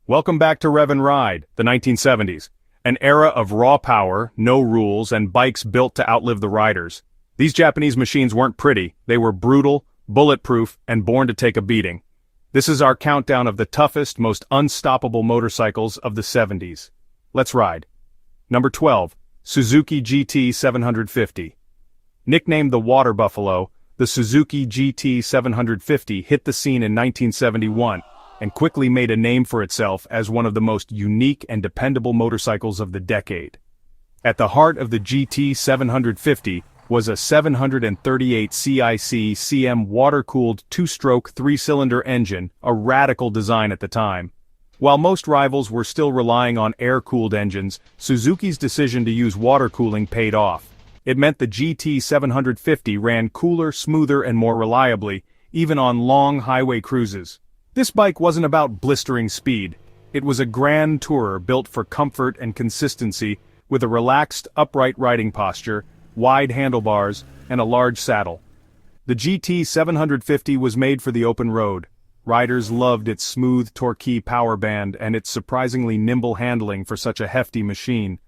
Welcome back to Rev and Ride, the 1970s. An era of raw power, no rules, and bikes built to outlive the riders. These Japanese machines weren't pretty, they were brutal, bulletproof, and born to take a beating. This is our countdown of the toughest, most unstoppable motorcycles of the 70s. Let's ride. Number 12, Suzuki GT750. Nicknamed the Water Buffalo, the Suzuki GT750 hit the scene in 1971, and quickly made a name for itself as one of the most unique and dependable motorcycles of the decade. At the heart of the GT750 was a 738 CIC CM water-cooled two-stroke three-cylinder engine, a radical design at the time. While most rivals were still relying on air-cooled engines, Suzuki's decision to use water cooling paid off. It meant the GT750 ran cooler, smoother, and more reliably, even on long highway cruises. This bike wasn't about blistering speed. It was a grand tourer built for comfort and consistency, with a relaxed, upright riding posture, wide handlebars, and a large saddle. The GT750 was made for the open road. Riders loved its smooth Torque power band and its surprisingly nimble handling for such a hefty machine.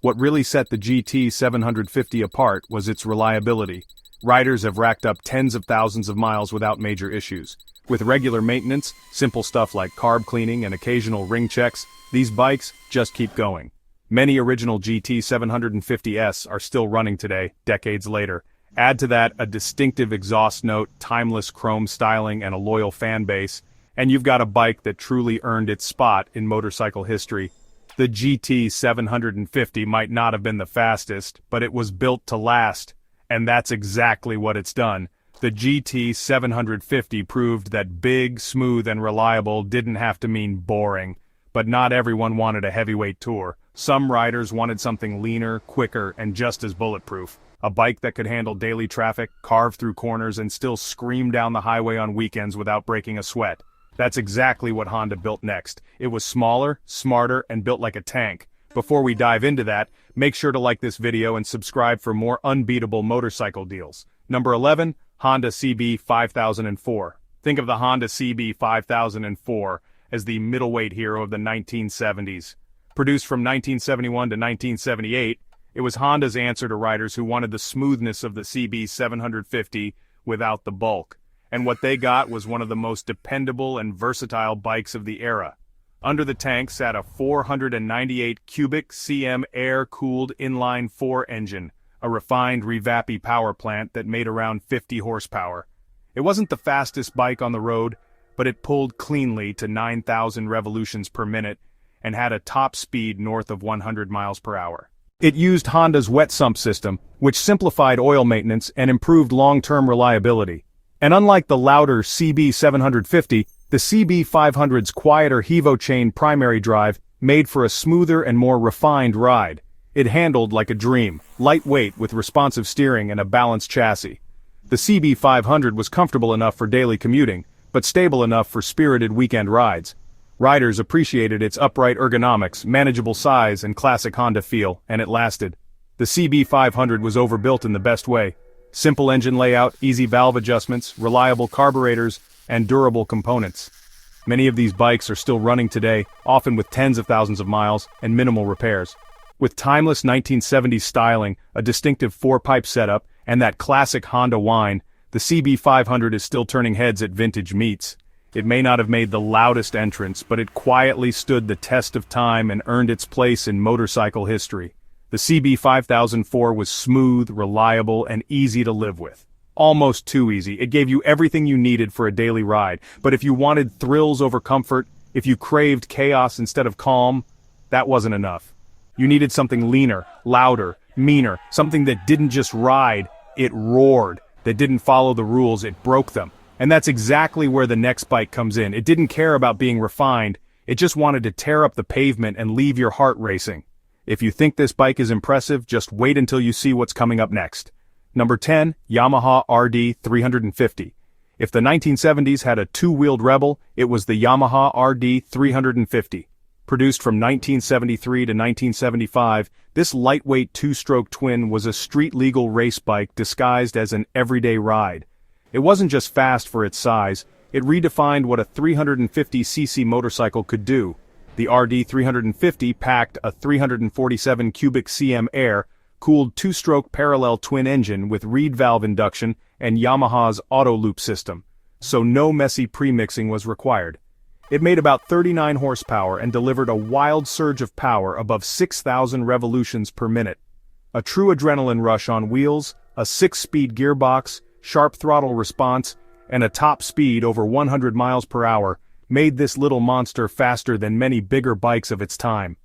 What really set the GT750 apart was its reliability. Riders have racked up tens of thousands of miles without major issues. With regular maintenance, simple stuff like carb cleaning and occasional ring checks, these bikes just keep going. Many original GT750S are still running today, decades later. Add to that a distinctive exhaust note, timeless chrome styling, and a loyal fan base, and you've got a bike that truly earned its spot in motorcycle history. The GT750 might not have been the fastest, but it was built to last, and that's exactly what it's done. The GT750 proved that big, smooth, and reliable didn't have to mean boring. But not everyone wanted a heavyweight tour. Some riders wanted something leaner, quicker, and just as bulletproof. A bike that could handle daily traffic, carve through corners, and still scream down the highway on weekends without breaking a sweat. That's exactly what Honda built next. It was smaller, smarter, and built like a tank. Before we dive into that, make sure to like this video and subscribe for more unbeatable motorcycle deals. Number 11, Honda CB750. Think of the Honda CB750 as the middleweight hero of the 1970s. Produced from 1971 to 1978, it was Honda's answer to riders who wanted the smoothness of the CB750 without the bulk. And what they got was one of the most dependable and versatile bikes of the era. Under the tank sat a 498 cubic cm air-cooled inline-4 engine, a refined Revapi power plant that made around 50 horsepower. It wasn't the fastest bike on the road, but it pulled cleanly to 9,000 revolutions per minute and had a top speed north of 100 miles per hour. It used Honda's wet sump system, which simplified oil maintenance and improved long-term reliability. And unlike the louder CB750, the CB500's quieter Hevo-chain primary drive made for a smoother and more refined ride. It handled like a dream, lightweight with responsive steering and a balanced chassis. The CB500 was comfortable enough for daily commuting, but stable enough for spirited weekend rides. Riders appreciated its upright ergonomics, manageable size, and classic Honda feel, and it lasted. The CB500 was overbuilt in the best way. Simple engine layout, easy valve adjustments, reliable carburetors, and durable components. Many of these bikes are still running today, often with tens of thousands of miles and minimal repairs. With timeless 1970s styling, a distinctive four-pipe setup, and that classic Honda whine, the CB500 is still turning heads at vintage meets. It may not have made the loudest entrance, but it quietly stood the test of time and earned its place in motorcycle history. The CB5004 was smooth, reliable, and easy to live with. Almost too easy. It gave you everything you needed for a daily ride. But if you wanted thrills over comfort, if you craved chaos instead of calm, that wasn't enough. You needed something leaner, louder, meaner, something that didn't just ride, it roared, that didn't follow the rules, it broke them. And that's exactly where the next bike comes in. It didn't care about being refined, it just wanted to tear up the pavement and leave your heart racing. If you think this bike is impressive, just wait until you see what's coming up next. Number 10, Yamaha RD350. If the 1970s had a two-wheeled rebel, it was the Yamaha RD350. Produced from 1973 to 1975, this lightweight two-stroke twin was a street-legal race bike disguised as an everyday ride. It wasn't just fast for its size, it redefined what a 350cc motorcycle could do. The RD350 packed a 347 cubic cm air-cooled two-stroke parallel twin engine with reed valve induction and Yamaha's auto loop system, so no messy premixing was required. It made about 39 horsepower and delivered a wild surge of power above 6,000 revolutions per minute. A true adrenaline rush on wheels, a 6-speed gearbox, sharp throttle response, and a top speed over 100 miles per hour made this little monster faster than many bigger bikes of its time.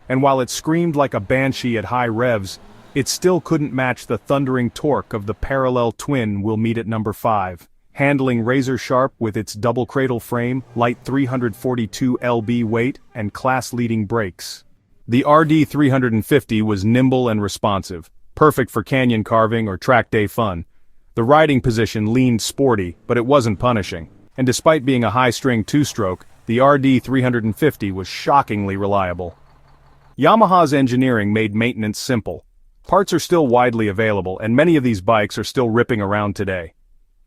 And while it screamed like a banshee at high revs, it still couldn't match the thundering torque of the parallel twin we'll meet at number 5. Handling razor sharp with its double cradle frame, light 342 lb weight, and class-leading brakes. The RD350 was nimble and responsive, perfect for canyon carving or track day fun. The riding position leaned sporty, but it wasn't punishing. And despite being a high-string two-stroke, the RD350 was shockingly reliable. Yamaha's engineering made maintenance simple. Parts are still widely available, and many of these bikes are still ripping around today.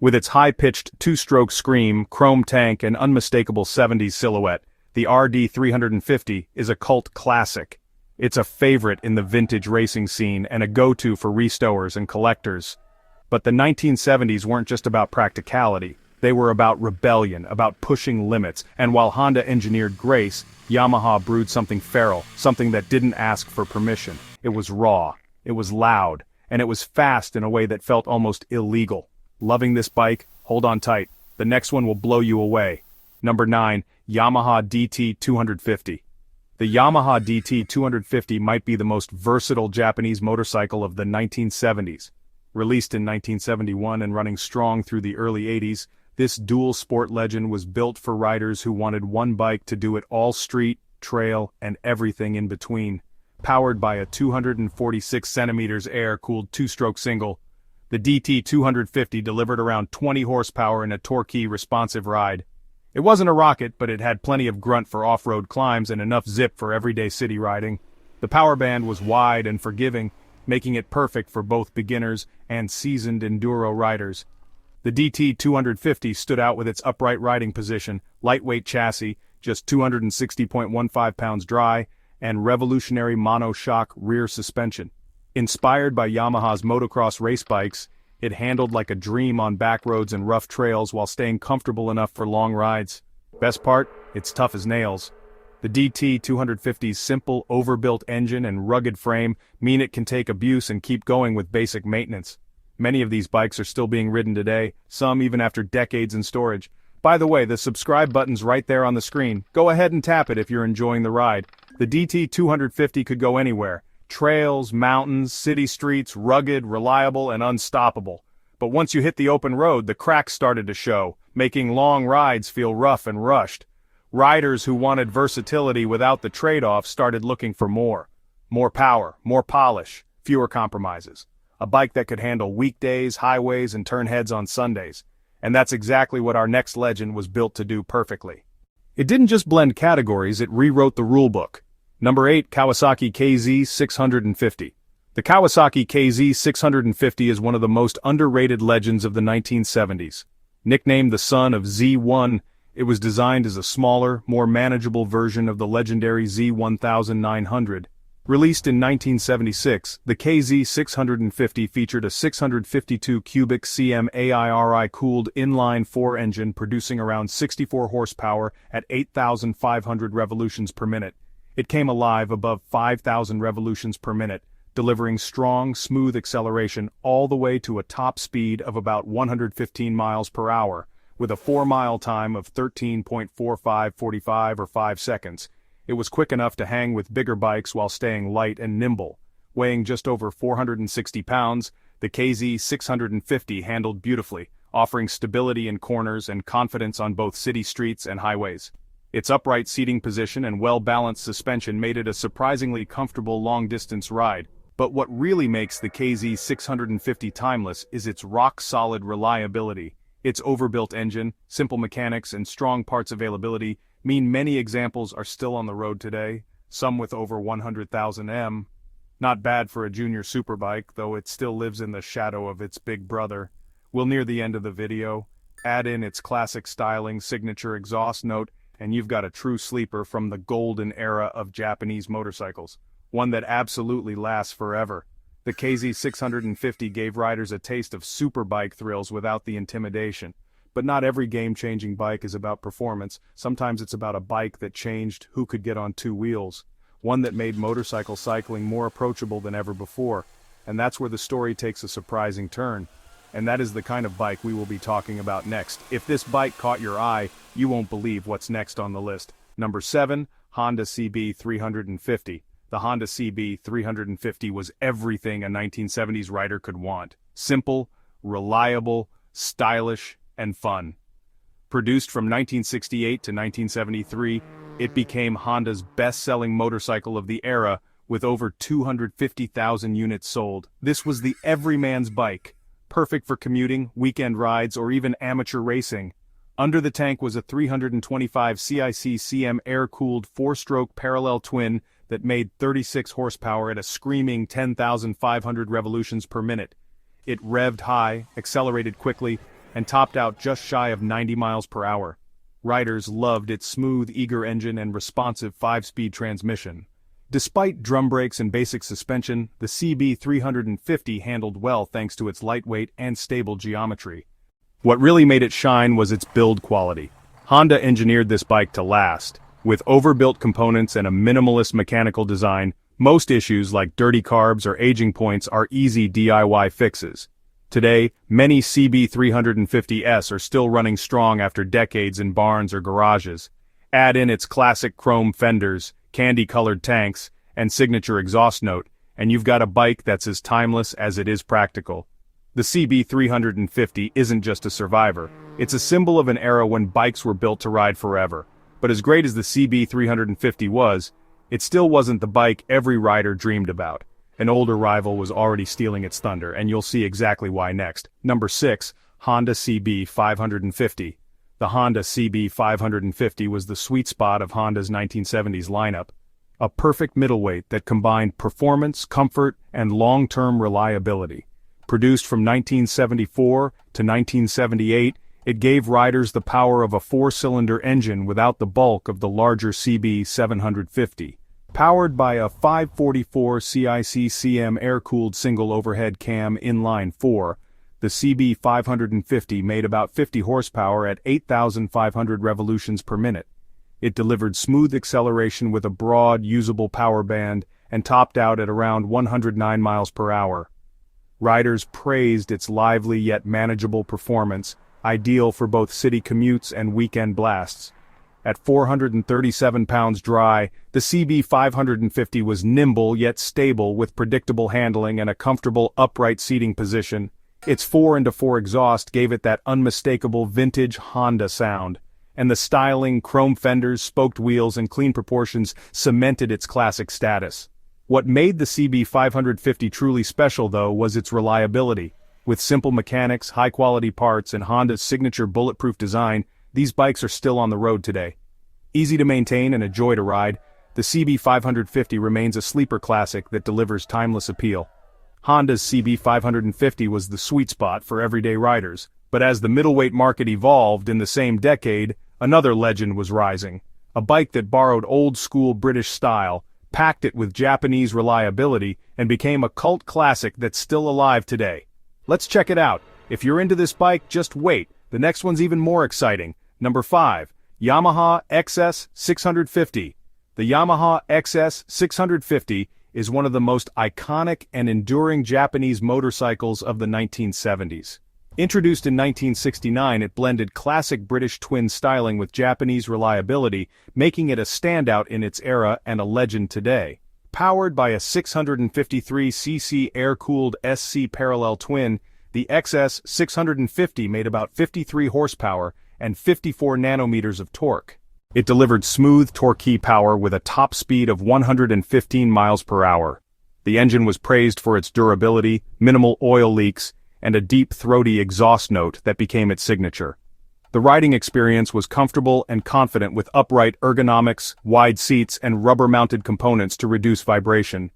With its high-pitched two-stroke scream, chrome tank, and unmistakable 70s silhouette, the RD350 is a cult classic. It's a favorite in the vintage racing scene and a go-to for restowers and collectors. But the 1970s weren't just about practicality. They were about rebellion, about pushing limits, and while Honda engineered grace, Yamaha brewed something feral, something that didn't ask for permission. It was raw, it was loud, and it was fast in a way that felt almost illegal. Loving this bike? Hold on tight. The next one will blow you away. Number 9, Yamaha DT250. The Yamaha DT250 might be the most versatile Japanese motorcycle of the 1970s. Released in 1971 and running strong through the early 80s, this dual sport legend was built for riders who wanted one bike to do it all: street, trail, and everything in between. Powered by a 246 centimeters air-cooled two-stroke single, the DT250 delivered around 20 horsepower in a torquey, responsive ride. It wasn't a rocket, but it had plenty of grunt for off-road climbs and enough zip for everyday city riding. The power band was wide and forgiving, making it perfect for both beginners and seasoned enduro riders. The DT250 stood out with its upright riding position, lightweight chassis, just 260.15 pounds dry, and revolutionary monoshock rear suspension. Inspired by Yamaha's motocross race bikes, it handled like a dream on back roads and rough trails while staying comfortable enough for long rides. Best part? It's tough as nails. The DT250's simple, overbuilt engine and rugged frame mean it can take abuse and keep going with basic maintenance. Many of these bikes are still being ridden today, some even after decades in storage. By the way, the subscribe button's right there on the screen. Go ahead and tap it if you're enjoying the ride. The DT250 could go anywhere. Trails, mountains, city streets, rugged, reliable, and unstoppable. But once you hit the open road, the cracks started to show, making long rides feel rough and rushed. Riders who wanted versatility without the trade-off started looking for more. More power, more polish, fewer compromises. A bike that could handle weekdays, highways, and turn heads on Sundays. And that's exactly what our next legend was built to do perfectly. It didn't just blend categories, it rewrote the rulebook. Number 8, Kawasaki KZ650. The Kawasaki KZ650 is one of the most underrated legends of the 1970s. Nicknamed the son of Z1, it was designed as a smaller, more manageable version of the legendary Z1900. Released in 1976, the KZ650 featured a 652 cubic cm AIRI-cooled inline-4 engine producing around 64 horsepower at 8,500 revolutions per minute. It came alive above 5,000 revolutions per minute, delivering strong, smooth acceleration all the way to a top speed of about 115 miles per hour, with a 4-mile time of 13.4545 or 5 seconds. It was quick enough to hang with bigger bikes while staying light and nimble. Weighing just over 460 pounds, the KZ650 handled beautifully, offering stability in corners and confidence on both city streets and highways. Its upright seating position and well-balanced suspension made it a surprisingly comfortable long-distance ride. But what really makes the KZ650 timeless is its rock-solid reliability. Its overbuilt engine, simple mechanics, and strong parts availability mean many examples are still on the road today, some with over 100,000 m. Not bad for a junior superbike, though it still lives in the shadow of its big brother. We'll near the end of the video. Add in its classic styling signature exhaust note, and you've got a true sleeper from the golden era of Japanese motorcycles, one that absolutely lasts forever. The KZ650 gave riders a taste of superbike thrills without the intimidation. But not every game-changing bike is about performance. Sometimes it's about a bike that changed who could get on two wheels. One that made motorcycle cycling more approachable than ever before. And that's where the story takes a surprising turn. And that is the kind of bike we will be talking about next. If this bike caught your eye, you won't believe what's next on the list. Number 7, Honda CB350. The Honda CB350 was everything a 1970s rider could want. Simple, reliable, stylish, and fun. Produced from 1968 to 1973, it became Honda's best-selling motorcycle of the era, with over 250,000 units sold. This was the everyman's bike, perfect for commuting, weekend rides, or even amateur racing. Under the tank was a 325 CIC-CM air-cooled 4-stroke parallel twin that made 36 horsepower at a screaming 10,500 revolutions per minute. It revved high, accelerated quickly, and topped out just shy of 90 miles per hour. Riders loved its smooth, eager engine and responsive 5-speed transmission. Despite drum brakes and basic suspension, the CB350 handled well thanks to its lightweight and stable geometry. What really made it shine was its build quality. Honda engineered this bike to last. With overbuilt components and a minimalist mechanical design, most issues like dirty carbs or aging points are easy DIY fixes. Today, many CB350s are still running strong after decades in barns or garages. Add in its classic chrome fenders, candy-colored tanks, and signature exhaust note, and you've got a bike that's as timeless as it is practical. The CB350 isn't just a survivor, it's a symbol of an era when bikes were built to ride forever. But as great as the CB350 was, it still wasn't the bike every rider dreamed about. An older rival was already stealing its thunder, and you'll see exactly why next. Number 6, Honda CB550. The Honda CB550 was the sweet spot of Honda's 1970s lineup. A perfect middleweight that combined performance, comfort, and long-term reliability. Produced from 1974 to 1978, it gave riders the power of a 4-cylinder engine without the bulk of the larger CB750. Powered by a 544 CIC-CM air-cooled single overhead cam inline 4, the CB550 made about 50 horsepower at 8,500 revolutions per minute. It delivered smooth acceleration with a broad, usable power band and topped out at around 109 miles per hour. Riders praised its lively yet manageable performance, ideal for both city commutes and weekend blasts. At 437 pounds dry, the CB550 was nimble yet stable with predictable handling and a comfortable upright seating position. Its 4x4 exhaust gave it that unmistakable vintage Honda sound, and the styling chrome fenders, spoked wheels, and clean proportions cemented its classic status. What made the CB550 truly special, though, was its reliability. With simple mechanics, high-quality parts, and Honda's signature bulletproof design, these bikes are still on the road today. Easy to maintain and a joy to ride, the CB550 remains a sleeper classic that delivers timeless appeal. Honda's CB550 was the sweet spot for everyday riders, but as the middleweight market evolved in the same decade, another legend was rising. A bike that borrowed old-school British style, packed it with Japanese reliability, and became a cult classic that's still alive today. Let's check it out. If you're into this bike, just wait. The next one's even more exciting. Number 5. Yamaha XS650. The Yamaha XS650 is one of the most iconic and enduring Japanese motorcycles of the 1970s. Introduced in 1969, it blended classic British twin styling with Japanese reliability, making it a standout in its era and a legend today. Powered by a 653cc air-cooled SC parallel twin, the XS650 made about 53 horsepower and 54 nanometers of torque. It delivered smooth torque power with a top speed of 115 miles per hour. The engine was praised for its durability, minimal oil leaks, and a deep throaty exhaust note that became its signature. The riding experience was comfortable and confident with upright ergonomics, wide seats, and rubber-mounted components to reduce vibration.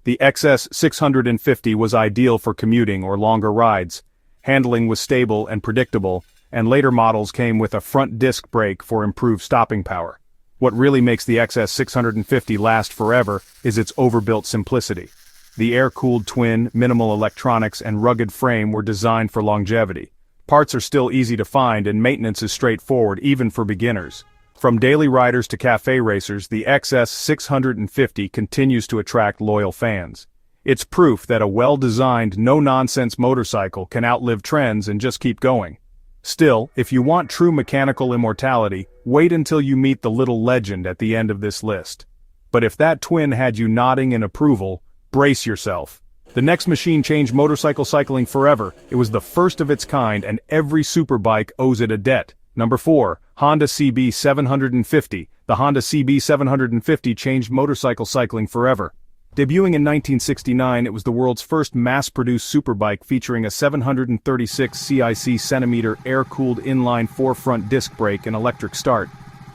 The XS650 was ideal for commuting or longer rides. Handling was stable and predictable, and later models came with a front disc brake for improved stopping power. What really makes the XS650 last forever is its overbuilt simplicity. The air-cooled twin, minimal electronics, and rugged frame were designed for longevity. Parts are still easy to find and maintenance is straightforward even for beginners. From daily riders to café racers, the XS650 continues to attract loyal fans. It's proof that a well-designed, no-nonsense motorcycle can outlive trends and just keep going. Still, if you want true mechanical immortality, wait until you meet the little legend at the end of this list. But if that twin had you nodding in approval, brace yourself. The next machine changed motorcycle cycling forever. It was the first of its kind and every superbike owes it a debt. Number 4, Honda CB750. The Honda CB750 changed motorcycle cycling forever. Debuting in 1969, it was the world's first mass-produced superbike featuring a 736 cc air-cooled inline 4-front disc brake and electric start.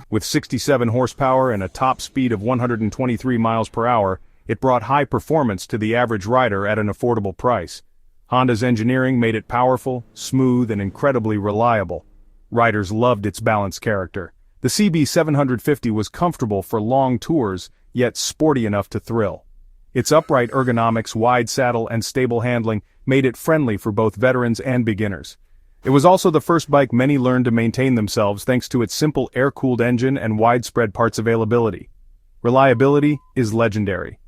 With 67 horsepower and a top speed of 123 miles per hour, it brought high performance to the average rider at an affordable price. Honda's engineering made it powerful, smooth, and incredibly reliable. Riders loved its balanced character. The CB750 was comfortable for long tours, yet sporty enough to thrill. Its upright ergonomics, wide saddle, and stable handling made it friendly for both veterans and beginners. It was also the first bike many learned to maintain themselves thanks to its simple air-cooled engine and widespread parts availability. Reliability is legendary.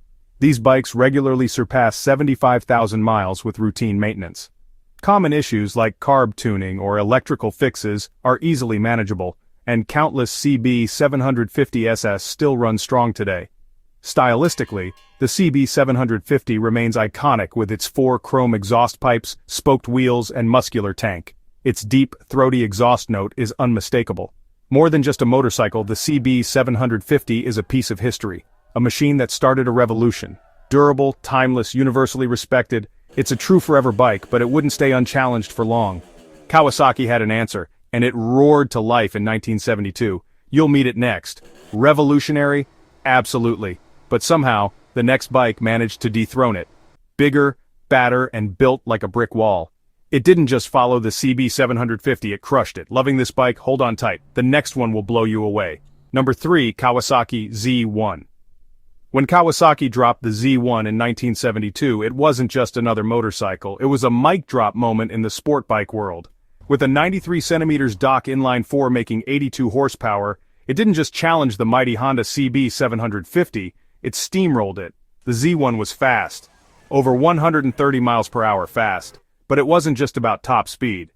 These bikes regularly surpass 75,000 miles with routine maintenance. Common issues like carb tuning or electrical fixes are easily manageable, and countless CB750SS still run strong today. Stylistically, the CB750 remains iconic with its 4 chrome exhaust pipes, spoked wheels, and muscular tank. Its deep, throaty exhaust note is unmistakable. More than just a motorcycle, the CB750 is a piece of history, a machine that started a revolution. Durable, timeless, universally respected, it's a true forever bike, but it wouldn't stay unchallenged for long. Kawasaki had an answer, and it roared to life in 1972. You'll meet it next. Revolutionary? Absolutely. But somehow, the next bike managed to dethrone it. Bigger, badder, and built like a brick wall. It didn't just follow the CB750, it crushed it. Loving this bike? Hold on tight. The next one will blow you away. Number 3, Kawasaki Z1. When Kawasaki dropped the Z1 in 1972, it wasn't just another motorcycle, it was a mic drop moment in the sport bike world. With a 93 centimeters Dock inline 4 making 82 horsepower, it didn't just challenge the mighty Honda CB750, it steamrolled it. The Z1 was fast. Over 130 miles per hour fast. But it wasn't just about top speed.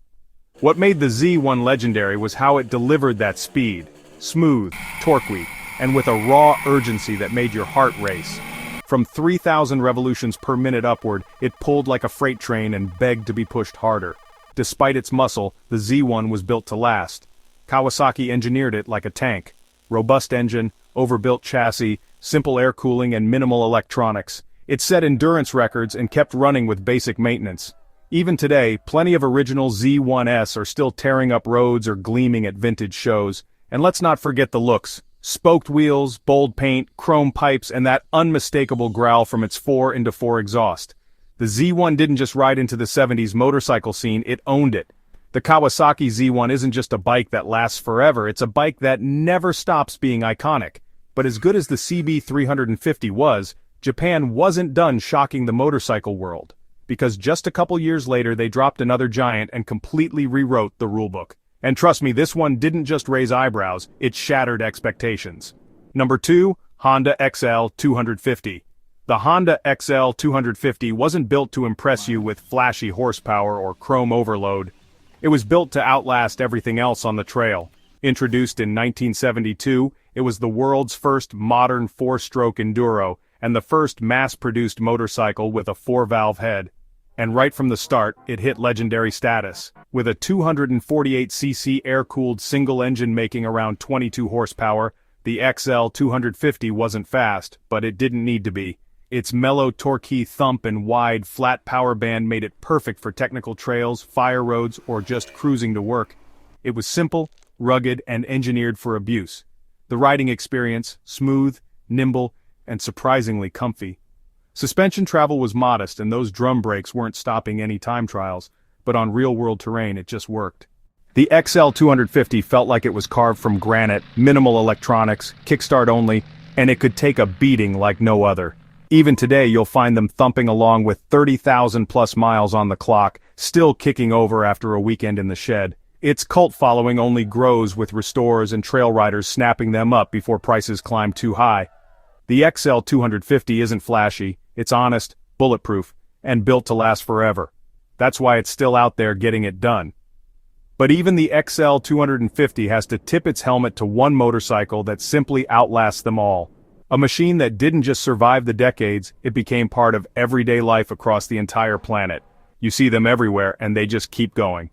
What made the Z1 legendary was how it delivered that speed. Smooth, torquey, and with a raw urgency that made your heart race. From 3,000 revolutions per minute upward, it pulled like a freight train and begged to be pushed harder. Despite its muscle, the Z1 was built to last. Kawasaki engineered it like a tank. Robust engine, overbuilt chassis, simple air cooling, and minimal electronics. It set endurance records and kept running with basic maintenance. Even today, plenty of original Z1s are still tearing up roads or gleaming at vintage shows. And let's not forget the looks. Spoked wheels, bold paint, chrome pipes, and that unmistakable growl from its 4x4 exhaust. The Z1 didn't just ride into the 70s motorcycle scene, it owned it. The Kawasaki Z1 isn't just a bike that lasts forever, it's a bike that never stops being iconic. But as good as the CB350 was, Japan wasn't done shocking the motorcycle world. Because just a couple years later they dropped another giant and completely rewrote the rulebook. And trust me, this one didn't just raise eyebrows, it shattered expectations. Number 2, Honda XL250. The Honda XL250 wasn't built to impress you with flashy horsepower or chrome overload. It was built to outlast everything else on the trail. Introduced in 1972, it was the world's first modern 4-stroke enduro, and the first mass-produced motorcycle with a 4-valve head. And right from the start, it hit legendary status. With a 248cc air-cooled single engine making around 22 horsepower, the XL250 wasn't fast, but it didn't need to be. Its mellow torquey thump and wide, flat power band made it perfect for technical trails, fire roads, or just cruising to work. It was simple, rugged, and engineered for abuse. The riding experience, smooth, nimble, and surprisingly comfy. Suspension travel was modest and those drum brakes weren't stopping any time trials, but on real-world terrain it just worked. The XL250 felt like it was carved from granite, minimal electronics, kickstart only, and it could take a beating like no other. Even today you'll find them thumping along with 30,000 plus miles on the clock, still kicking over after a weekend in the shed. Its cult following only grows with restorers and trail riders snapping them up before prices climb too high. The XL250 isn't flashy, it's honest, bulletproof, and built to last forever. That's why it's still out there getting it done. But even the XL250 has to tip its helmet to one motorcycle that simply outlasts them all. A machine that didn't just survive the decades, it became part of everyday life across the entire planet. You see them everywhere and they just keep going.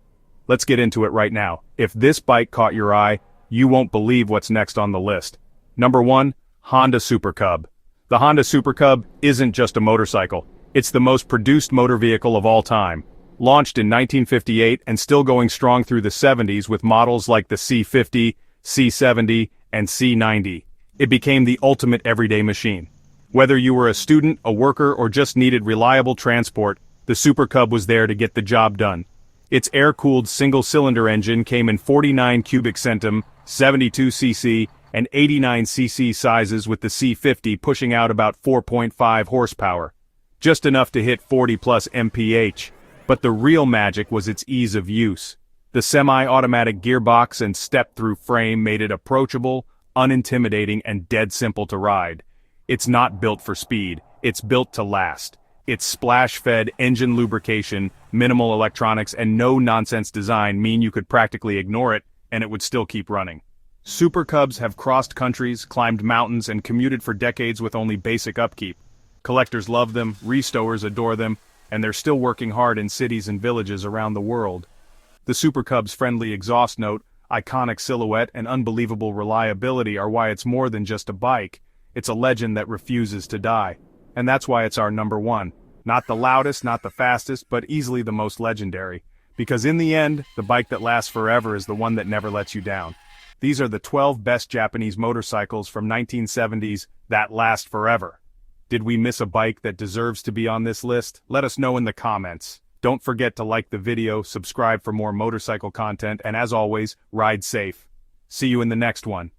Let's get into it right now. If this bike caught your eye, you won't believe what's next on the list. Number 1, Honda Super Cub. The Honda Super Cub isn't just a motorcycle. It's the most produced motor vehicle of all time. Launched in 1958 and still going strong through the 70s with models like the C50, C70, and C90. It became the ultimate everyday machine. Whether you were a student, a worker, or just needed reliable transport, the Super Cub was there to get the job done. Its air-cooled single-cylinder engine came in 49 cubic centum, 72cc, and 89cc sizes with the C50 pushing out about 4.5 horsepower. Just enough to hit 40+ mph. But the real magic was its ease of use. The semi-automatic gearbox and step-through frame made it approachable, unintimidating, and dead simple to ride. It's not built for speed, it's built to last. Its splash-fed engine lubrication, minimal electronics, and no-nonsense design mean you could practically ignore it, and it would still keep running. Super Cubs have crossed countries, climbed mountains, and commuted for decades with only basic upkeep. Collectors love them, restowers adore them, and they're still working hard in cities and villages around the world. The Super Cub's friendly exhaust note, iconic silhouette, and unbelievable reliability are why it's more than just a bike. It's a legend that refuses to die. And that's why it's our number 1. Not the loudest, not the fastest, but easily the most legendary. Because in the end, the bike that lasts forever is the one that never lets you down. These are the 12 best Japanese motorcycles from 1970s that last forever. Did we miss a bike that deserves to be on this list? Let us know in the comments. Don't forget to like the video, subscribe for more motorcycle content, and as always, ride safe. See you in the next one.